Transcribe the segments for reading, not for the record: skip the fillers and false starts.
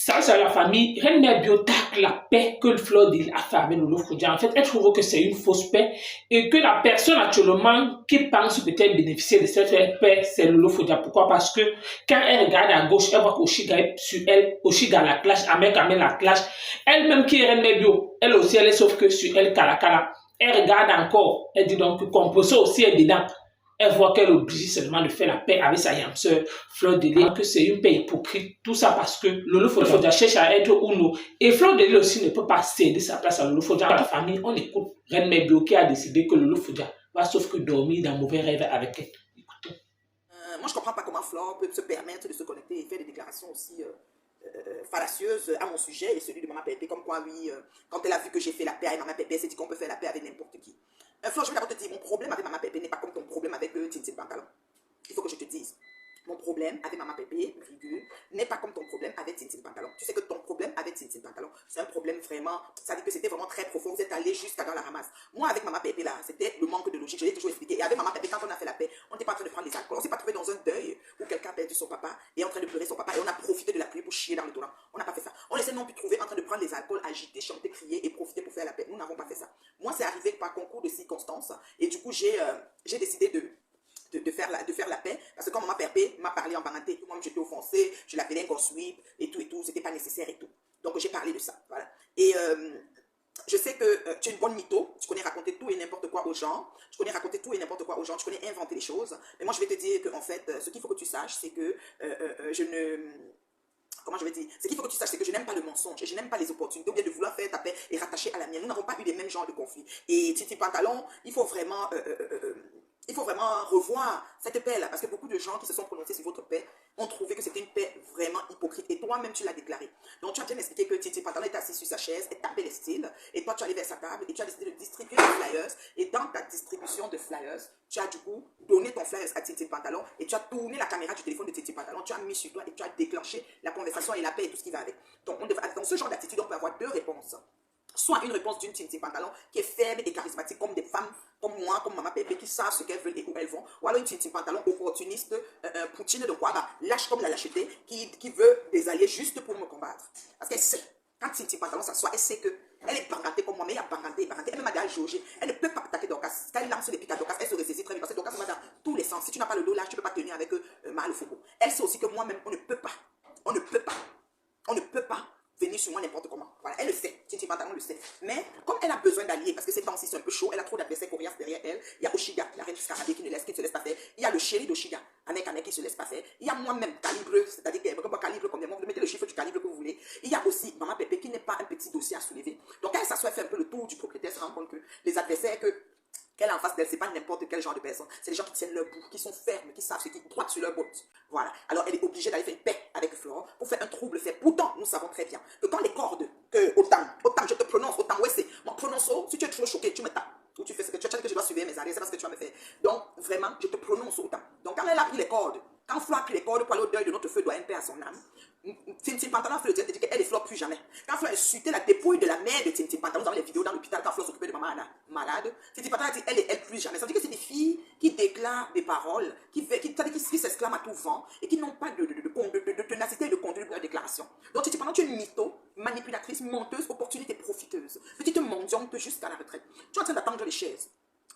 Ça, c'est la famille. Reine Mère Bio tacle la paix que le Fleur de a fait avec Lolo Fodia. En fait, elle trouve que c'est une fausse paix et que la personne actuellement qui pense peut-être bénéficier de cette paix, c'est Lolo Fodia. Pourquoi? Parce que quand elle regarde à gauche, elle voit qu'Oshiga est sur elle, Oshiga la clash, Amek la clash. Elle-même qui est Reine Mère Bio, elle aussi, elle est sauf que sur elle, Kalakala. Elle regarde encore, elle dit donc que Composo aussi est dedans. Elle voit qu'elle est obligée seulement de faire la paix avec sa yamseur Fleur de Lys, que c'est une paix hypocrite. Tout ça parce que Lolo Fodia cherche à être Uno. Et Fleur de Lys aussi ne peut pas céder sa place à Lolo Fodia. Dans la famille, on écoute Reine Mère Bio qui a décidé que Lolo Fodia va sauf que dormir dans mauvais rêve avec elle. Écoutons. Moi, je ne comprends pas comment Flore peut se permettre de se connecter et faire des déclarations aussi fallacieuses à mon sujet et celui de Maman Pépé. Comme quoi, oui, quand elle a vu que j'ai fait la paix avec Maman Pépé, elle s'est dit qu'on peut faire la paix avec n'importe qui. Flore, je vais d'abord te dire, mon problème avec Maman Pépé n'est pas comme ton problème avec Tintin Pantalon. Il faut que je te dise. Mon problème avec Maman Pépé, virgule, n'est pas comme ton problème avec Tintin Pantalon. Tu sais que ton problème avec Tintin Pantalon, c'est un problème vraiment, ça dit que c'était vraiment très profond, vous êtes allé jusqu'à dans la ramasse. Moi, avec Maman Pépé, là, c'était le manque de logique, je l'ai toujours expliqué. Et avec Maman Pépé, quand on a fait la paix, on n'était pas en train de prendre les alcools, on s'est pas trouvé dans un deuil où quelqu'un a perdu son papa et est en train de pleurer son papa et on a profité de la pluie pour chier dans le torrent. On n'a pas fait ça. On laissait non plus trouver en train de prendre les alcools, agiter, chanter, crier et profiter pour faire la paix. Nous n'avons pas fait ça. Moi, c'est arrivé par concours de circonstances et du coup, j'ai décidé de faire la paix, parce que quand Maman Pépé m'a parlé en bananté, moi j'étais offensée, je l'appelais un gossip et tout, c'était pas nécessaire et tout. Donc j'ai parlé de ça, voilà. Et je sais que tu es une bonne mytho, tu connais raconter tout et n'importe quoi aux gens, tu connais inventer les choses, mais moi je vais te dire que en fait, ce qu'il faut que tu saches, c'est que je ne... Comment je vais dire? Ce qu'il faut que tu saches, c'est que je n'aime pas le mensonge et je n'aime pas les opportunités ou bien de vouloir faire ta paix et rattacher à la mienne. Nous n'avons pas eu les mêmes genres de conflits. Et Titi Pantalon, il faut vraiment revoir cette paix-là, parce que beaucoup de gens qui se sont prononcés sur votre paix ont trouvé que c'était une paix vraiment hypocrite. Et toi-même, tu l'as déclaré. Donc, tu as bien expliqué que Titi Pantalon est assis sur sa chaise, elle tapait les styles, et toi, tu es allé vers sa table, et tu as décidé de distribuer des flyers. Et dans ta distribution de flyers, tu as du coup donné ton flyers à Titi Pantalon, et tu as tourné la caméra du téléphone de Titi Pantalon, tu as mis sur toi, et tu as déclenché la conversation et la paix et tout ce qui va avec. Donc, dans ce genre d'attitude, on peut avoir deux réponses. Soit une réponse d'une Tintin Pantalon qui est faible et charismatique, comme des femmes comme moi, comme Maman Pépé, qui savent ce qu'elles veulent et où elles vont. Ou alors une Tintin Pantalon opportuniste, poutine de quoi, lâche comme la lâcheté, qui veut des alliés juste pour me combattre. Parce qu'elle sait, quand Tintin Pantalon s'assoit, elle sait qu'elle est bangantée comme moi, mais elle a banganté. Elle m'a déjà jaugé. Elle ne peut pas attaquer Dorcas. Quand elle lance les pics à Dorcas, elle se ressaisit très vite. Parce que Dorcas va dans tous les sens. Si tu n'as pas le dos large, tu ne peux pas tenir avec Mal Fogo. Elle sait aussi que moi-même, on ne peut pas venir sur moi n'importe comment. Voilà, elle le sait. Titi Pantalon le sait. Mais comme elle a besoin d'alliés, parce que ces temps-ci c'est un peu chaud, elle a trop d'adversaires coriaces derrière elle. Il y a Oshiga, la reine du Scarabée qui ne se laisse pas faire. Il y a le chéri d'Oshiga, Amek qui ne se laisse pas faire. Il y a moi-même, calibre, c'est-à-dire calibre comme des mots, vous mettez le chiffre du calibre que vous voulez. Il y a aussi Maman Pépé qui n'est pas un petit dossier à soulever. Donc elle s'assoit, fait un peu le tour du propriétaire, se rend compte que les adversaires qu'elle a en face d'elle, c'est pas n'importe quel genre de personne. C'est des gens qui tiennent leur bout, qui sont fermes, qui savent ce qui droit sur leur botte. Voilà. Alors elle est obligée d'aller faire une paix avec Flore pour faire un trouble fait. Pourtant, nous savons très bien que quand les cordes, que autant, je te prononce, autant, ouais, c'est, mon prononce, si tu es trop choqué, tu me tapes. Ou tu fais ce que tu as dit que je dois suivre mes arrières, c'est parce que tu vas me faire. Donc, vraiment, je te prononce autant. Donc, quand elle a pris les cordes, quand Flore a pris les cordes pour aller au deuil de notre feu, doit un paix à son âme. Tintin Pantalon a fait le direct et dit qu'elle et Flore plus jamais. Quand Flore a insulté la dépouille de la mère de Tintin Pantalon, nous avons les vidéos dans l'hôpital quand Flore s'occupait de maman malade. Tintin Pantalon a dit elle plus jamais. Ça veut dire que c'est des filles qui déclarent des paroles, qui s'exclament à tout vent et qui n'ont pas de ténacité et de conduite de leur déclaration. Donc Tintin Pantalon, tu es une mytho, manipulatrice, menteuse, opportunité profiteuse. Petite mendiante jusqu'à la retraite. Tu es en train d'attendre les chaises.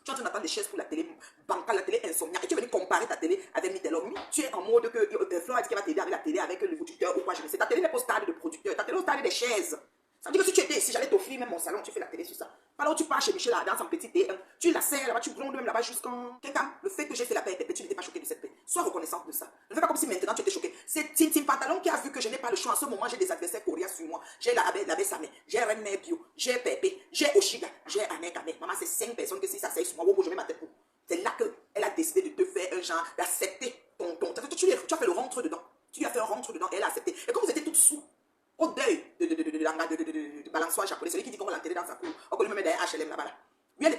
Tu es en train d'attendre des chaises pour la télé bancale, la télé insomniaque. Et tu es venu comparer ta télé avec Mitelom. Tu es en mode que Flore a dit qu'elle va t'aider avec la télé, avec le producteur ou quoi, je ne sais. Ta télé n'est pas au stade de producteur, ta télé est au stade des chaises. Ça veut dire que si tu étais ici, j'allais t'offrir même mon salon, tu fais la télé sur ça. Alors tu pars chez Michel dans son petit T1, tu la serres là-bas, tu blondes même là-bas jusqu'en... Quelqu'un, le fait que j'ai fait la paix, tu n'étais pas choqué de cette paix. Sois reconnaissante de ça. Ne fais pas comme si maintenant tu étais choqué. C'est Tintin Pantalon qui a vu que je n'ai pas le choix. En ce moment, j'ai des adversaires coriaces sur moi. J'ai la Bessamé, j'ai Reine Mère Bio, j'ai Pépé, j'ai Oshiga, j'ai Amek. Maman, c'est 5 personnes que si ça s'aille sur moi, je mets ma tête pour. C'est là qu'elle a décidé de te faire un genre, d'accepter ton. Tu as fait le rentre dedans. Tu lui as fait un rentre dedans et elle a accepté. Et comme vous étiez toutes sous, au deuil de balançoire japonais, celui qui dit qu'on va l'enterrer dans sa cour, on peut lui mettre derrière HLM là-bas.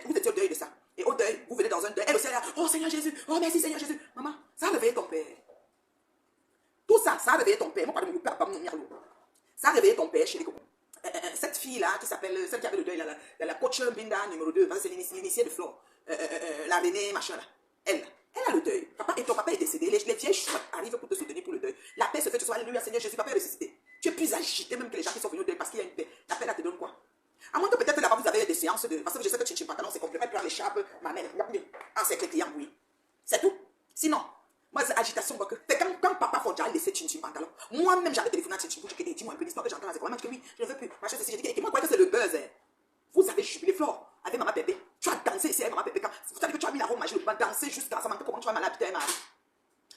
Vous étiez au deuil de ça. Et au deuil, vous venez dans un deuil. Elle aussi, elle a, oh Seigneur Jésus, oh merci Seigneur Jésus. Maman, ça a réveillé ton père. Tout ça, ça a réveillé ton père. Moi, pas de mon père, pas de mon mien. Ça a réveillé ton père chez les copains. Cette fille-là, qui s'appelle, celle qui avait le deuil, la coach Binda numéro 2, c'est l'initiée de Flore, la René, machin là. Elle a le deuil. Et ton papa est décédé. Les vieilles chouettes arrivent pour te soutenir pour le deuil. La paix se fait ce soir. Alléluia, Seigneur Jésus, papa est ressuscité. Tu es plus agité même que les gens qui sont venus au deuil parce qu'il y a une paix. La paix là te donne quoi? À moins que peut-être là-bas vous avez des séances de... Parce que je sais que Chinchin Pantalon c'est complet. Elle prend l'écharpe, ma mère. Ah, c'est que les clients, oui. C'est tout. Sinon, moi c'est agitation. C'est quand papa faut déjà laisser Chinchin Pantalon. Moi-même j'avais téléphoné à Chinchin pour dire dis-moi un peu l'histoire que j'entends. C'est quand même que oui, je ne veux plus. Machin, ceci, j'ai dit que moi je crois que c'est le buzz. Hein. Vous avez jubilé Flore avec Maman Pépé. Tu as dansé ici avec Maman Pépé. Vous savez que tu as mis la robe magique, tu vas danser jusqu'à ça. Comment tu vas malade, putain, Marie.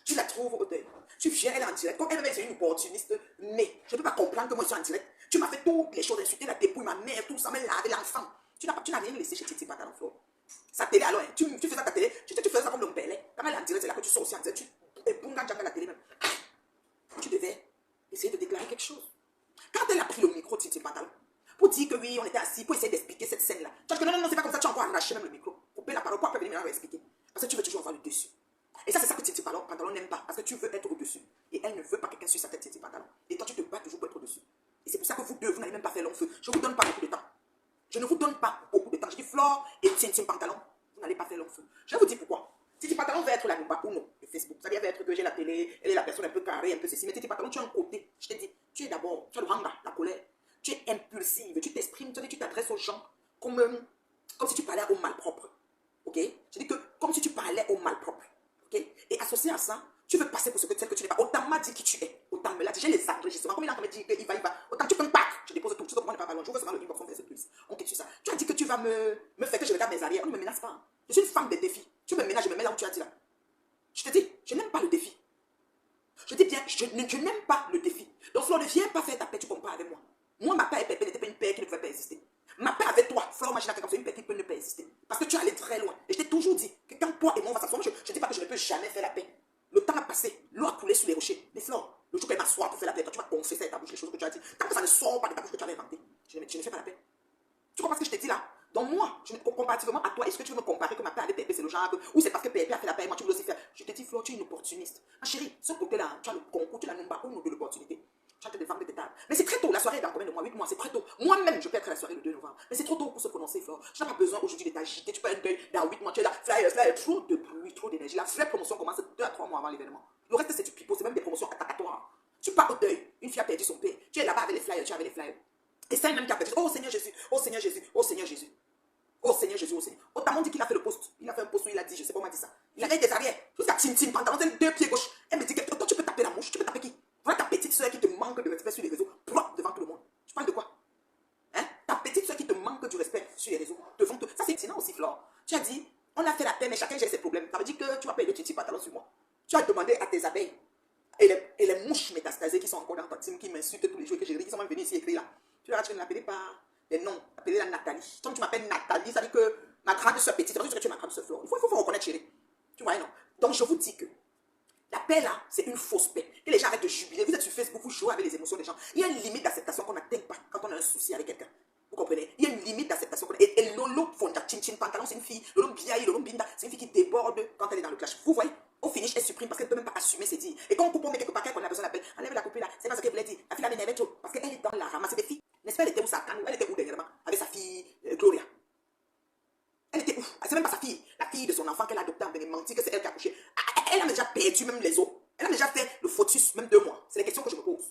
Tu la trouves au deuil. Tu viens, elle est en direct. Comme elle-même, c'est une opportuniste. Mais je ne peux pas comprendre que moi, je suis en direct. Tu m'as fait toutes les choses, insulter la dépouille, ma mère, tout ça, me laver l'enfant. Tu n'as rien laissé chez Titi Pantalon Flore. Sa télé, alors, hein, tu fais ça ta télé. Tu fais ça comme le pélé. Quand elle est en direct, c'est là que tu sors aussi en direct. Tu bunga la télé même. Tu devais essayer de déclarer quelque chose. Quand elle a pris le micro, Titi Pantalon, pour dire que oui, on était assis, pour essayer d'expliquer cette scène-là. Tu vois que non, c'est pas comme ça, tu as encore arraché même le micro. Couper la parole pour après venir maintenant expliquer. Parce que tu veux toujours avoir le dessus. Et ça, c'est ça que Titi Pantalon n'aime pas. Parce que tu veux être au-dessus. Et elle ne veut pas quelqu'un sur sa tête, Titi Pantalon. Et toi, tu te bats toujours pour être au-dessus. Et c'est pour ça que vous deux, vous n'allez même pas faire long feu. Je ne vous donne pas beaucoup de temps. Je ne vous donne pas beaucoup de temps. Je dis Flore et Titi Pantalon, vous n'allez pas faire long feu. Je vous dis pourquoi. Titi Pantalon va être la Numba ou non, de Facebook. Ça veut dire être que j'ai la télé, elle est la personne un peu carrée, un peu ceci. Mais Titi Pantalon, tu as un côté. Je te dis, tu es d'abord, tu as le ranga, la colère. Tu es impulsive, tu t'exprimes, tu t'adresses aux gens comme si tu parlais au malpropre. Ok? Je dis que comme si tu parlais au malpropre. Ok? Et associé à ça, tu veux passer pour celle que tu n'es pas. Autant m'a dit qui tu es. Autant me l'a dit. J'ai les enregistrements. Comme il a me dit qu'il va. Autant tu peux me pack. Je dépose tout. Tu sais comment on n'est pas ballon. Je veux seulement le inbox, on fait ce plus. On quitte sur ça. Tu as dit que tu vas me faire que je regarde mes arrières. On ne me menace pas. Je suis une femme des défis. Tu me menaces, je me mets là où tu as dit là. Je te dis, je n'aime pas le défi. Je dis bien, je n'aime pas le défi. Donc, Flore, ne viens pas faire ta paix, tu compares avec moi. Moi, ma paix et Pépé n'était pas une paix qui ne pouvait pas exister. Ma paix avec toi, Flore, Magina, comme c'est une paix qui peut ne pas exister. Parce que tu es allé très loin. Et je t'ai toujours dit que quand toi et moi, on va s'asseoir, je ne dis pas que je ne peux jamais faire la paix. Le temps a passé, l'eau a coulé sous les rochers. Mais Flore, le jour qu'elle m'assoit pour faire la paix, toi, tu vas confesser avec ta bouche les choses que tu as dit. Tant que ça ne sort pas de ta bouche que tu avais inventées, je ne fais pas la paix. Tu comprends ce que je t'ai dit là? Donc moi, comparativement à toi, est-ce que tu veux me comparer que ma paix avec Pépé, c'est le genre ou c'est parce que Pépé a fait la paix et moi tu veux aussi faire? Je te dis, Flore, tu es une opportuniste. Ma chérie, ce côté-là, tu as le concours, tu as la numba ou de l'opportunité. Tu as te défendre de tes tables. Mais c'est très tôt, la soirée est dans combien de mois? 8 mois, c'est très tôt. Moi-même, je peux être à la soirée le 2 novembre. Mais c'est trop tôt pour se prononcer, Flore. Tu n'as pas besoin aujourd'hui de t'agiter. Tu peux être dans 8 mois, tu es là, flyer, trop de bruit, trop d'énergie. La vraie promotion commence 2 à 3 mois avant l'événement. Le reste, c'est du pipeau, c'est même des promotions attacatoires. Tu pars au deuil, une fille a perdu son père. Tu es là-bas avec les flyers, tu es avec les flyers. Et ça, même qui a perdu. Oh Seigneur Jésus, oh Seigneur Jésus, oh Seigneur Jésus. Oh Seigneur Jésus, oh Seigneur. Autrement dit qu'il a fait le poste. Il a fait un poste où il a dit, je sais pas, on m'a dit ça. Il avait des arrières. Jusqu'à Tintin, pantalon, 2 pieds gauche. Elle me dit que toi, tu peux taper la mouche. Tu peux taper qui? Voilà ta petite soeur qui te manque de respect sur les réseaux. Devant tout le monde. Tu parles de quoi? Hein? Ta petite soeur qui te manque du respect sur les réseaux. Devant tout. Ça, c'est sinon aussi, Flore. Tu as dit, on a fait la paix, mais chacun gère ses problèmes. Ça veut dire que tu vas payer le titi pantalon sur moi. Tu as demandé à tes abeilles. Et les mouches métastasées qui sont encore dans ta team, qui m'insultent tous les jours et que j'ai dit, qui sont même venus ici écrire là. Tu verras, tu ne l'appelles pas les noms. Appelez-la Nathalie. Comme tu m'appelles Nathalie, ça veut dire que ma grande soeur petite, ça veut dire que tu es ma grande soeur Flore. Il faut reconnaître, chérie. Tu vois, non? Donc, je vous dis que la paix là, c'est une fausse paix. Que les gens arrêtent de jubiler. Vous êtes sur Facebook, vous jouez avec les émotions des gens. Il y a une limite d'acceptation qu'on n'atteint pas quand on a un souci avec quelqu'un. Vous comprenez? Il y a une limite d'acceptation. Et Lolo Fonda, Chin Pantalon, c'est une fille. Lolo Biaï, Lolo Binda, c'est une fille qui déborde quand elle est dans le clash. Vous voyez? Au finish, elle supprime parce qu'elle ne peut même pas assumer ses dires. Et quand on coupe, on met quelque part, qu'on a besoin d'appel. Enlève la coupure là. C'est pas ce qu'elle voulait dire. La fille là m'énervait trop. Parce qu'elle est dans la ramasse des filles. N'est-ce pas? Elle était où, Satan? Elle était où dernièrement? Avec sa fille Gloria. Elle était où? C'est même pas sa fille. La fille de son enfant qu'elle a adoptée en venant mentir que c'est elle qui a couché. Elle a déjà perdu même les os. Elle a déjà fait le fautus même 2 mois. C'est les questions que je me pose.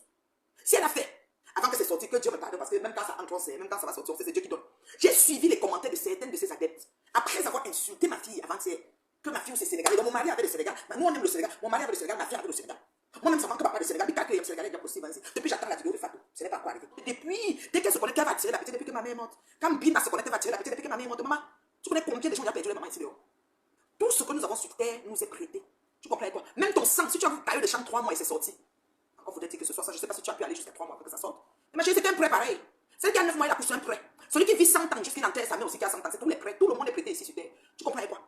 Si elle a fait, avant que c'est sorti, que Dieu me pardonne, parce que même quand ça entre, même quand ça va sortir, c'est Dieu qui donne. J'ai suivi les commentaires de certaines de ses adeptes. Après avoir insulté ma fille avant-hier, que ma fille c'est Sénégalais. Donc mon mari avait le Sénégal. Nous on aime le Sénégal. Mon mari avait le Sénégal, ma fille avait le Sénégal. Moi-même, ça manque pas de Sénégal. Mais le Sénégal est possible. Depuis, j'attends la vidéo de Fatou. Ce n'est pas quoi arriver. Depuis, dès qu'elle se connecte, elle va tirer la petite depuis que ma mère est morte. Quand Bina se connecte, elle va tirer la petite depuis que ma mère est morte. Maman, tu connais combien de gens qui ont perdu leur maman ici dehors? Tout ce que nous avons sur terre nous est prêté. Tu comprends quoi? Même ton sang, si tu as vu tailler de chambre 3 mois et c'est sorti. Encore faudrait-il que ce soit ça. Je ne sais pas si tu as pu aller jusqu'à 3 mois pour que ça sorte. Mais ma chérie, c'était un prêt pareil. Celui qui a 9 mois, il a poussé un prêt. Celui qui vit 100 ans, jusqu'il enterre sa mère aussi qui a 100 ans. C'est tous les prêts. Tout le monde est prêté ici sur terre. Tu comprends quoi?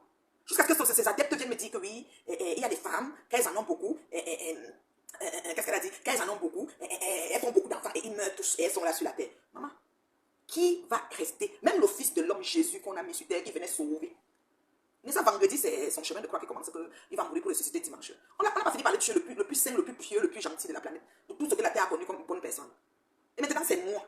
Jusqu'à ce que ces adeptes viennent me dire que oui, il y a des femmes, qu'elles en ont beaucoup. Qu'est-ce qu'elle a dit? Qu'elles en ont beaucoup. Elles font beaucoup d'enfants et ils meurent tous. Et elles sont là sur la terre. Maman, qui va rester? Même le fils de l'homme Jésus qu'on a mis sur terre qui venait sauver. Mais ça, vendredi, c'est son chemin de croix qui commence. Il va mourir pour ressusciter dimanche. On n'a pas fini par le tuer le plus saint, le plus pieux, le plus gentil de la planète. De tout ce que la terre a connu comme une bonne personne. Et maintenant, c'est moi.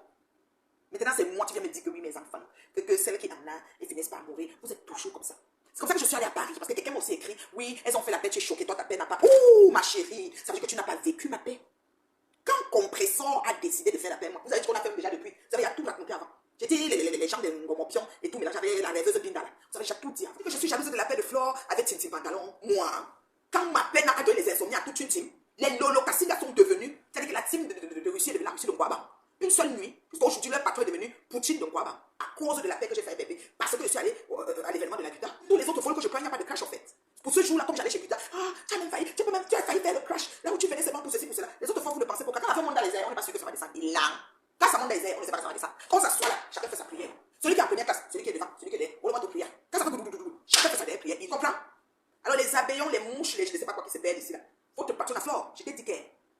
Maintenant, c'est moi qui viens me dire que oui, mes enfants, que celles qui en ont et finissent par mourir, vous êtes toujours comme ça. C'est comme ça que je suis allée à Paris. Parce que quelqu'un m'a aussi écrit, oui, elles ont fait la paix, tu es choquée, toi, ta paix n'a pas. Ouh, ma chérie, ça veut dire que tu n'as pas vécu ma paix. Quand compresseur a décidé de faire la paix. Vous savez ce qu'on a fait déjà depuis. Vous savez, il y a tout raconté avant. J'ai dit les gens de Ngomopion et tout, mais là j'avais la rêveuse Bindala. Vous savez, j'ai tout dit. Que je suis jalouse de la paix de Flore avec Tintin Pantalon. Moi, quand ma peine a donné les insomnies à toute une team, les Lolokassiga sont devenus, c'est-à-dire que la team de Russie est devenue la Russie de Kwaba. Une seule nuit, puisqu'aujourd'hui leur patron est devenu Poutine de Kwaba, à cause de la paix que j'ai fait bébé, parce que je suis allé à l'événement de la Guta. Tous les autres vols que je prends, il n'y a pas de crash en fait. Pour ce jour-là, comme j'allais chez Guta, tu as même failli, tu as failli faire le crash. Là où tu venais, c'est bon pour ceci, pour cela. Les autres fois, vous le pensez pour quand la femme monte dans les airs, on n'est pas sûr que ça va descendre. Il l'a. Quand ça monte dans les airs, on ne sait pas que ça va descendre. Quand ça soit là, chacun fait sa prière. Celui qui est en première classe, celui qui est devant, celui qui est derrière, on le voit de prière. Quand ça fait chacun fait sa dernière prière. Il comprend? Alors les abeillons, les mouches, je ne sais pas quoi qui se perdent ici là. Faut te partir la flore. Je t'ai dit que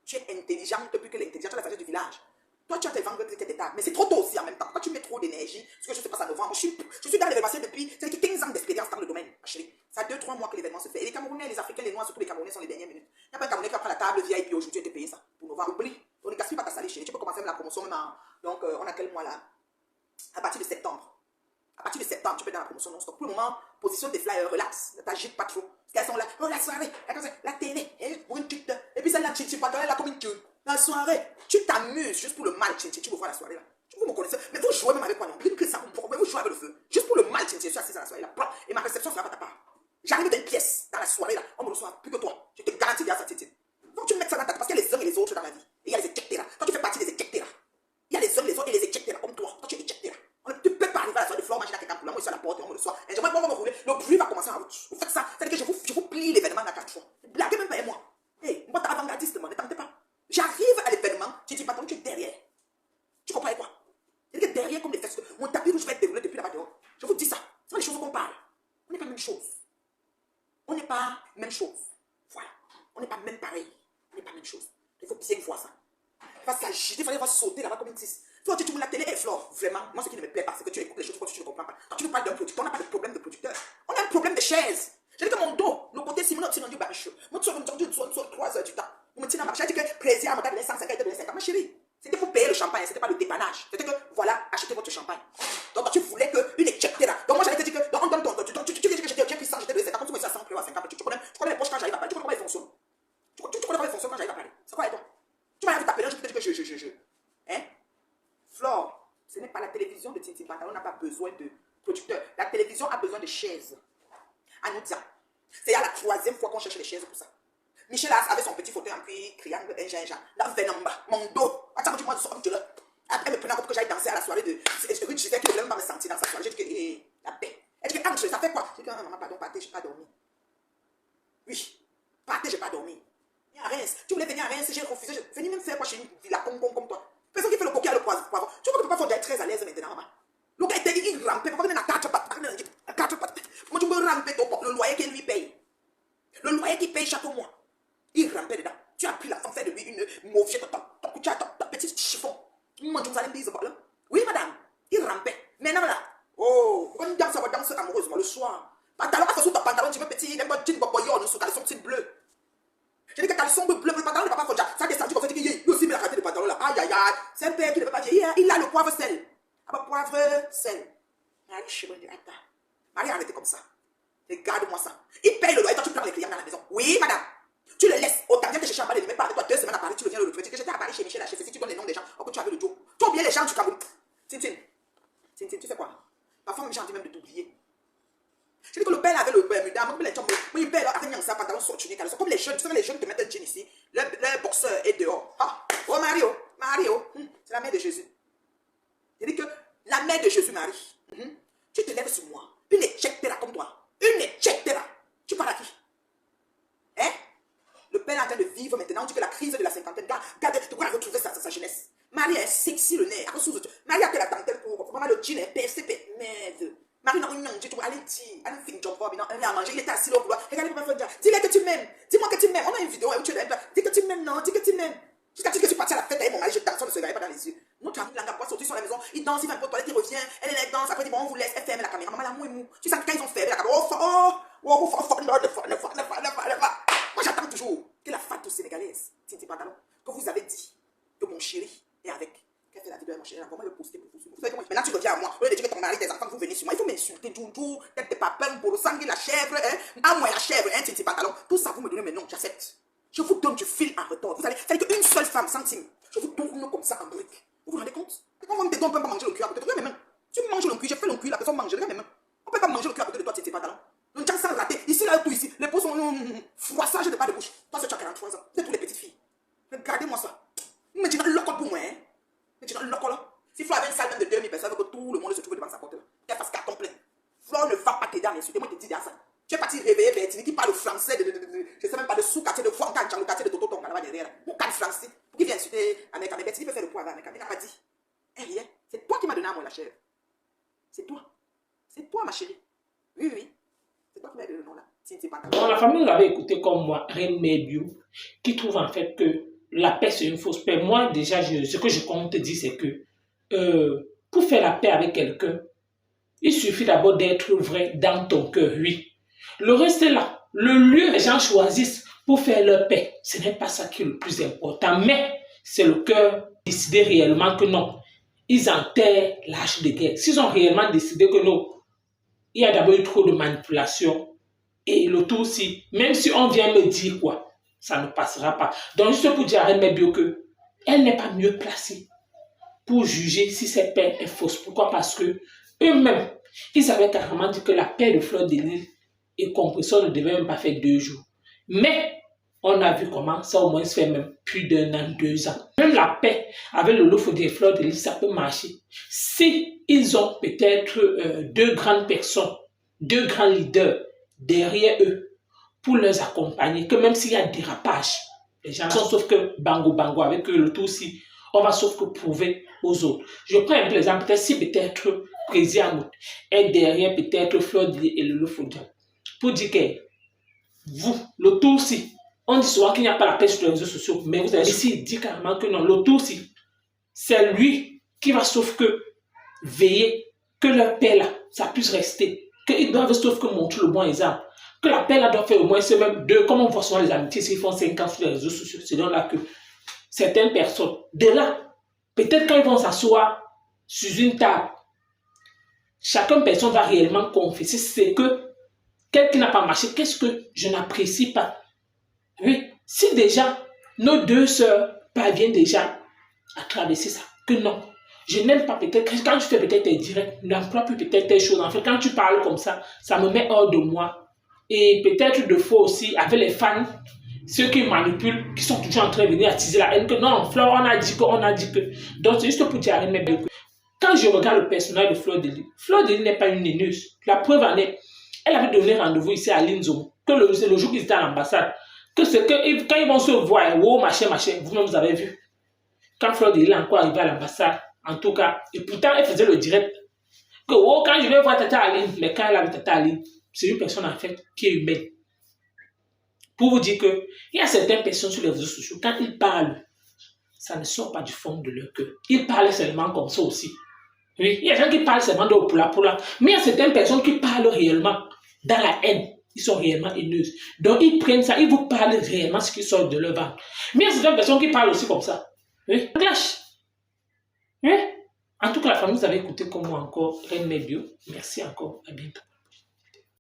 tu es intelligente depuis que l'intelligence, tu as la sagesse du village. Toi, tu as tes ventes, tes étapes. Mais c'est trop tôt aussi en même temps. Quand tu mets trop d'énergie, ce que je sais pas, ça novembre. Je suis dans l'événementiel depuis 15 ans d'expérience dans le domaine, ma chérie. Ça fait 2-3 mois que l'événement se fait. Et les Camerounais, les Africains, les Noirs, surtout les Camerounais sont les dernières minutes. Il n'y a pas un Camerounais qui va prendre la table VIP aujourd'hui et te payer ça. Pour novembre, oublie. On ne gaspille pas ta salée, chérie. Tu peux commencer même la promotion même en... Donc, on a quel mois là? À partir de septembre. À partir de septembre, tu peux être dans la promotion non-stop. Pour le moment, position des flyers, relax. Ne t'agite pas trop. Parce qu'elles sont là. Oh, la soirée, la télé, pour une petite. Et puis celle-là, tu parles là comme une queue. La soirée, tu t'amuses juste pour le mal, tu veux voir la soirée là. Vous me connaissez. Mais vous jouez même avec moi, non? Que ça, mais vous jouez avec le feu. Juste pour le mal, je suis assis à la soirée là. Et ma réception sera pas ta part. J'arrive dans une pièce, dans la soirée là. On me reçoit plus que toi. Je te garantis bien ça, Titi. Donc tu mets ça dans ta tête parce qu'il y a les uns et les autres dans la vie. Et il y a les éjecteurs. Toi, tu fais partie des éjecteurs. Il y a les uns, les autres et les éjecteurs comme toi. Toi, tu es éjecteur. Tu peux pas arriver à la soirée de Flore, imagine à quelqu'un pour là. Moi, je suis à la porte et on me reçoit. Et j'aimerais pas me rouler. Le bruit va commencer en route. Vous faites ça. C'est-à-dire que je vous plie l'événement dans 4 fois. Blaguez même pas et moi. Hé, moi, t'es avant-gardiste, ne tentez pas. J'arrive à l'événement, tu dis pas tu es derrière. Tu comprends quoi? C'est-à-dire que derrière, comme les fesses, mon tapis rouge va être déroulé depuis là-bas dehors. Je vous dis ça. C'est pas les choses qu'on parle. On n'est pas même chose. On n'est pas même chose. Voilà. On n'est pas même pareil. On n'est pas même chose. Il faut bien voir ça. Il va s'agiter, il va sauter là-bas comme une tisse. Toi, tu vois la télé, Flore, vraiment, moi, ce qui ne me plaît pas, c'est que tu écoutes les choses, tu ne comprends pas. Quand tu nous parles d'un producteur, on n'a pas de problème de producteur. On a un problème de chaise. J'ai dit que mon dos, le côté Simon, tu n'as dit pas chaud. Moi, tu as 3 heures du temps. Vous me tenez à marcher. J'ai dit que plaisir à me donner 150 et 50. Ma chérie, c'était pour payer le champagne, c'était pas le dépannage. C'était que, voilà, achetez votre champagne. Donc, toi, tu voulais qu'une éjectée là. Donc, moi, j'allais te dire que, on donne ton. Tu dis que j'étais puissant, j'étais de 50, comme tu me dis à 100 à 50. Tu connais les poches quand j'arrive à parler. Tu connais comment ils fonctionnent. Tu connais comment ils fonctionnent quand j'arrive à parler. C'est quoi, et toi? Tu m'as t'appeler, je te dis que Hein? Flore, ce n'est pas la télévision de Tintin Pantalon, on n'a pas besoin de producteurs. La télévision a besoin de chaises. À nous dire. C'est à la 3e fois qu'on cherche les chaises pour ça. Michel avait son petit fauteuil en cuir, triangle, un gingembre. Là, Venamba, mon dos. Attends, dis-moi, après, elle me prenait pour que j'aille danser à la soirée de. Je disais qu'il ne voulait même pas me sentir dans sa soirée. J'ai dit que, la paix. Elle dit que, ça fait quoi? J'ai dit que, maman, pardon, partez, je n'ai pas dormi. Oui, partez, je n'ai pas dormi. Viens à Reims. Tu voulais venir à Reims, j'ai refusé. Je venais même faire quoi chez une villa comme toi. Personne qui fait le coquille à le poivre. Tu vois que tu peux pas faire d'être très à l'aise maintenant, maman. Le gars était dit, il rampait. Pourquoi il a 4 pattes? Moi, tu peux ramper le loyer qu'il lui paye. Le loyer qu'il paye chaque mois. Il rampait dedans. Tu as pris l'argent, fait de lui une mauvaise ta petite chiffon. Moi, tu me allez me dire, oui, madame. Il rampait. Maintenant, là. Oh, quand on danse, on va danser amoureusement le soir. Pantalon, à sous ton pantalon, tu veux petit, il aime pas jean boboyon, sous caleçon petit bleu. J'ai dit que caleçon bleu, le pantalon ne va pas faire ça. Ça descendu comme ça, il aussi met la qualité de pantalon là. Aïe, aïe, aïe. C'est un père qui ne veut pas dire, il a le poivre sel. Ah bah, poivre sel. Marie, je suis bon, attends. Marie, arrêtez comme ça. Regarde-moi ça. Il paye le loyer, toi tu prends les clients dans la maison. Oui, madame. Tu le laisses. Autant bien que chez Chambal, il ne met pas avec toi 2 semaines à Paris, tu reviens le retrouver. Tu dis que j'étais à Paris chez Michel HF. Si tu donnes les noms des gens, oh, que tu avais le job. Tu oublies les gens du Cameroun. Tintin, tu sais quoi? Parfois, même j'ai envie même de t'oublier. Je dis que le père avait le Bermuda, il père avec un pantalon sorti, comme les jeunes, tu sais, les jeunes te mettent un jean ici, le boxeur est dehors. Ah, oh Mario, c'est la mère de Jésus. Je dis que la mère de Jésus, Marie, tu te lèves sur moi, une éjectera comme toi, une éjectera. Tu parles à qui? Hein? Le père est en train de vivre maintenant, on dit que la crise de la cinquantaine, regarde, tu pourras retrouver sa jeunesse. Marie est sexy le nez, Marie a fait la dentelle pour, maman le jean est PCP, merde. Marie n'a rien dit, allez dire, allez faire un job, elle a mangé, il était assis là au couloir. Regardez, papa, dis-le que tu m'aimes, dis-moi que tu m'aimes. On a une vidéo où tu l'aimes, dis que tu m'aimes, non, dis que tu m'aimes. Jusqu'à ce que tu partes à la fête avec mon mari, je danse, on ne se regarde pas dans les yeux. Notre ami, l'anga, sorti sur la maison, il danse, il va un peu aux toilettes, il revient, elle danse, après il dit, bon, on vous laisse, elle ferme la caméra. Maman, la mou. Tu sais, quand ils ont fermé la caméra, moi, j'attends toujours que la fête sénégalaise, Tintin Pantalon, que vous avez dit que mon chéri est avec. Qu'elle fait la vidéo à mon chéri, comment le poster pour vous. Maintenant, tu reviens à moi. Au lieu de dire que ton mari, tes enfants, vous venez sur moi. Il faut m'insulter, Joujou, tête de papin, pour le sang, la chèvre, à moi la chèvre, Tintin Pantalon. Tout ça, vous me donnez mes noms, j'accepte. Je vous donne du fil à retordre. Vous allez faire qu'une seule femme, centime. Je vous tourne comme ça en brique. Vous vous rendez compte? Quand on me dit on ne peut pas manger le cuir à côté de toi, mais même. Tu manges le cuir, j'ai fait le cuir, la personne mange, regarde mes mains. On ne peut pas manger le cuir à côté de toi, c'est pas talent. Le gens sans raté. Ici, là, tout ici. Les peaux sont froissage de pas de bouche. Toi, tu as 43 ans. C'est toutes les petites filles. Regardez-moi ça. Mais tu as le local pour moi, hein. Mais tu as le local là. Si Flo avait une salle même de 2000 personnes, que tout le monde se trouve devant sa porte là. Qu'elle fasse carton plein. Flo ne va pas t'aider à m'insulter. Moi, je te dis ça. Tu es parti réveiller Bertini qui parle français je ne sais même pas de sous-quartier de Fouancan, le quartier de Toto Tonga là-bas derrière. Mon cas français. Pour qui vient insulter Américain. Mais Bertini peut faire le poids avec Américain. Il n'a pas dit. Eh rien. C'est toi qui m'as donné à moi la chèvre. C'est toi. C'est toi, ma chérie. Oui, oui. C'est toi qui m'as donné le nom là. Bon, la famille l'avait écouté comme moi, Reine Bio, qui trouve en fait que la paix c'est une fausse paix. Moi, déjà, ce que je compte te dire, c'est que pour faire la paix avec quelqu'un, il suffit d'abord d'être vrai dans ton cœur, oui. Le reste est là. Le lieu que les gens choisissent pour faire leur paix, ce n'est pas ça qui est le plus important, mais c'est le cœur décider réellement que non. Ils enterrent l'âge de guerre. S'ils ont réellement décidé que non, il y a d'abord eu trop de manipulation. Et le tout aussi, même si on vient me dire quoi, ça ne passera pas. Donc, juste pour dire à Reine Bio que elle n'est pas mieux placée pour juger si cette paix est fausse. Pourquoi? Parce que eux-mêmes, ils avaient carrément dit que la paix de Fleur de Lys et Compression ne devait même pas faire 2 jours. Mais on a vu comment ça au moins se fait même plus d'1 an, 2 ans. Même la paix avec le Lofodé et Fleur de Lys, ça peut marcher. Si ils ont peut-être 2 grandes personnes, 2 grands leaders derrière eux pour les accompagner, que même s'il y a dérapage, les gens sont sauf que bango bango avec eux, le tout aussi, on va sauf que prouver aux autres. Je prends un peu l'exemple, peut-être si peut-être Président est derrière peut-être Fleur de Lys et le Lofodé, pour dire que vous, le tout aussi, on dit souvent qu'il n'y a pas la paix sur les réseaux sociaux, mais vous avez ici dit carrément que non, le tout aussi, c'est lui qui va sauf que veiller que leur paix là, ça puisse rester. Qu'ils doivent sauf que montrer le bon exemple. Que la paix là doit faire au moins ce même 2, comme on voit souvent les amitiés, s'ils font 5 ans sur les réseaux sociaux, c'est donc là que certaines personnes, de là, peut-être quand ils vont s'asseoir sur une table, chacune personne va réellement confesser c'est que quelqu'un qui n'a pas marché, qu'est-ce que je n'apprécie pas. Oui, si déjà nos 2 sœurs parviennent déjà à traverser ça, que non. Je n'aime pas peut-être, quand tu fais peut-être tes directs, n'emploie plus peut-être tes choses. En fait, quand tu parles comme ça me met hors de moi. Et peut-être de fois aussi, avec les fans, ceux qui manipulent, qui sont toujours en train de venir attiser la haine, que non, Fleur, on a dit que. Donc, c'est juste pour dire à Reine Bio que quand je regarde le personnage de Fleur de Lys n'est pas une nineuse. La preuve en est, elle avait donné rendez-vous ici à Linzo, que le jour qu'ils étaient à l'ambassade, que c'est que quand ils vont se voir, wow, machin, vous-même vous avez vu. Quand Fleur de Lys est encore arrivée à l'ambassade, en tout cas, et pourtant elle faisait le direct, que oh, quand je vais voir Tata Aline, mais quand elle a vu Tata Aline, c'est une personne en fait qui est humaine. Pour vous dire que il y a certaines personnes sur les réseaux sociaux, quand ils parlent, ça ne sort pas du fond de leur cœur. Ils parlent seulement comme ça aussi. Oui, il y a des gens qui parlent seulement de poula, mais il y a certaines personnes qui parlent réellement dans la haine. Ils sont réellement haineuses. Donc ils prennent ça, ils vous parlent réellement ce qui sort de leur ventre. Mais il y a certaines personnes qui parlent aussi comme ça. Oui, clash. Oui. En tout cas, la famille, vous avez écouté comme moi encore Reine Bio. Merci encore. À bientôt.